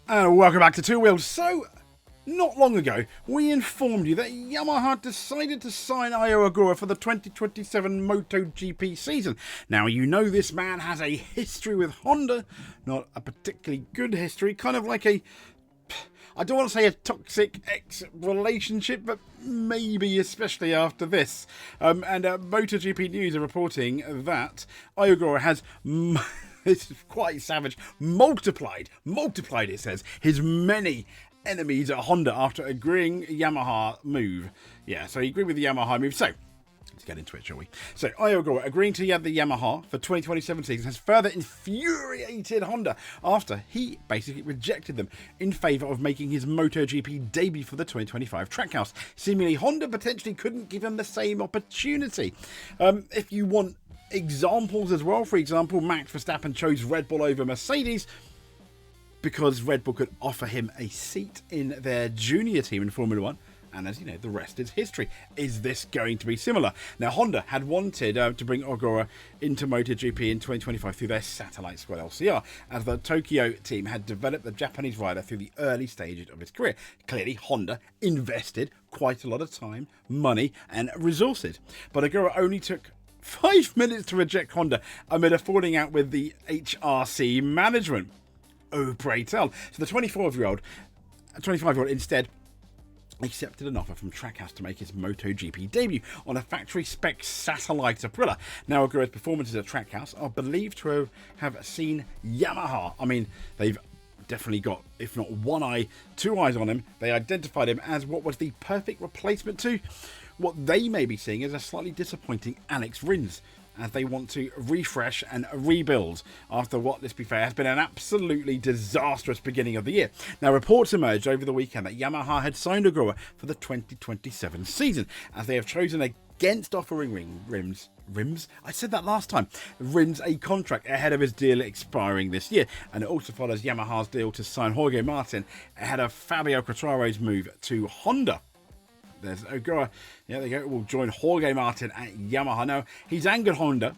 And welcome back to Two Wheels. So, not long ago, we informed you that Yamaha decided to sign Ai Ogura for the 2027 MotoGP season. Now, you know this man has a history with Honda, not a particularly good history, kind of like I don't want to say a toxic ex-relationship, but maybe especially after this. MotoGP News are reporting that Ai Ogura has... This is quite savage. Multiplied, it says, his many enemies at Honda after agreeing Yamaha move. Yeah, so he agreed with the Yamaha move. So, let's get into it, shall we? So, Ai Ogura agreeing to the Yamaha for 2027 season has further infuriated Honda after he basically rejected them in favour of making his MotoGP debut for the 2025 Trackhouse. Seemingly, Honda potentially couldn't give him the same opportunity. If you want examples as well, for example, Max Verstappen chose Red Bull over Mercedes because Red Bull could offer him a seat in their junior team in Formula 1. And as you know, the rest is history. Is this going to be similar? Now, Honda had wanted to bring Ogura into MotoGP in 2025 through their satellite squad LCR, as the Tokyo team had developed the Japanese rider through the early stages of his career. Clearly, Honda invested quite a lot of time, money, and resources. But Ogura only took 5 minutes to reject Honda amid a falling out with the HRC management. Oh, pray tell. So the 25-year-old instead accepted an offer from Trackhouse to make his MotoGP debut on a factory-spec satellite Aprilia. Now, Ogura's performances at Trackhouse are believed to have seen Yamaha. I mean, they've definitely got, if not one eye, two eyes on him. They identified him as what was the perfect replacement to what they may be seeing as a slightly disappointing Alex Rins, as they want to refresh and rebuild after what, let's be fair, has been an absolutely disastrous beginning of the year. Now, reports emerged over the weekend that Yamaha had signed Ogura for the 2027 season, as they have chosen against offering Rins, I said that last time, Rins a contract ahead of his deal expiring this year. And it also follows Yamaha's deal to sign Jorge Martin ahead of Fabio Quartararo's move to Honda. There's Ogura, yeah, there you go, will join Jorge Martin at Yamaha. Now, he's angered Honda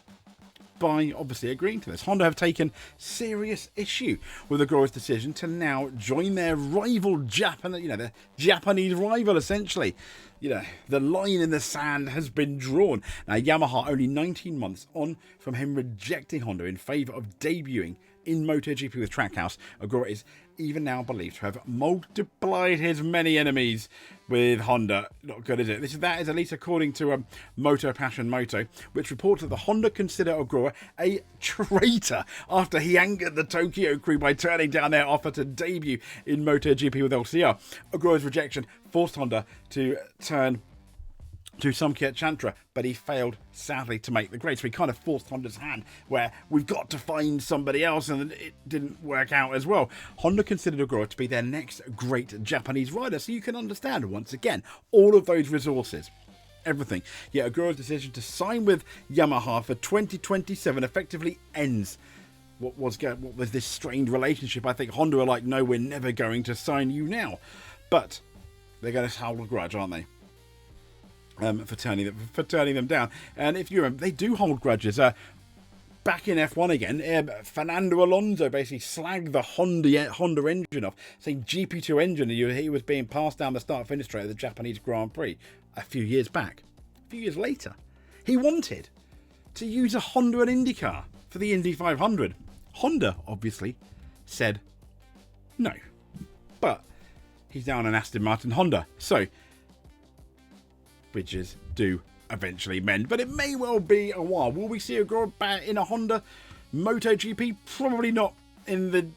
by obviously agreeing to this. Honda have taken serious issue with Ogura's decision to now join their rival their Japanese rival, essentially. The line in the sand has been drawn. Now, Yamaha only 19 months on from him rejecting Honda in favour of debuting in MotoGP with Trackhouse. Ogura is even now believed to have multiplied his many enemies with Honda. Not good, is it? That is at least according to Moto Passion Moto, which reports that the Honda consider Ogura a traitor after he angered the Tokyo crew by turning down their offer to debut in MotoGP with LCR. Ogura's rejection forced Honda to turn to Samkiat Chantra, but he failed, sadly, to make the grade. So he kind of forced Honda's hand, where we've got to find somebody else, and it didn't work out as well. Honda considered Ogura to be their next great Japanese rider, so you can understand, once again, all of those resources. Everything. Yet Ogura's decision to sign with Yamaha for 2027 effectively ends what was this strained relationship. I think Honda are like, no, we're never going to sign you now. But they're going to hold a grudge, aren't they? For turning them down. And if you remember, they do hold grudges. Back in F1 again, Fernando Alonso basically slagged the Honda engine off, saying GP2 engine, he was being passed down the start-finish straight of the Japanese Grand Prix a few years back. A few years later, he wanted to use a Honda and IndyCar for the Indy 500. Honda, obviously, said no. But he's now on an Aston Martin Honda. So, bridges do eventually mend, but it may well be a while. Will we see Ogura in a Honda MotoGP? Probably not in the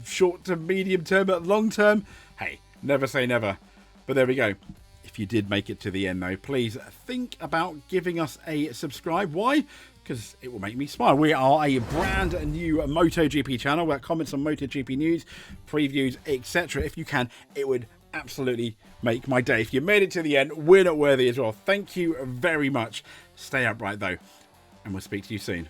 short to medium term, but long term, hey, never say never. But there we go. If you did make it to the end, though, please think about giving us a subscribe. Why? Because it will make me smile. We are a brand new MotoGP channel where comments on MotoGP news, previews, etc. If you can, it would absolutely make my day. If you made it to the end, we're not worthy as well. Thank you very much. Stay upright though, and we'll speak to you soon.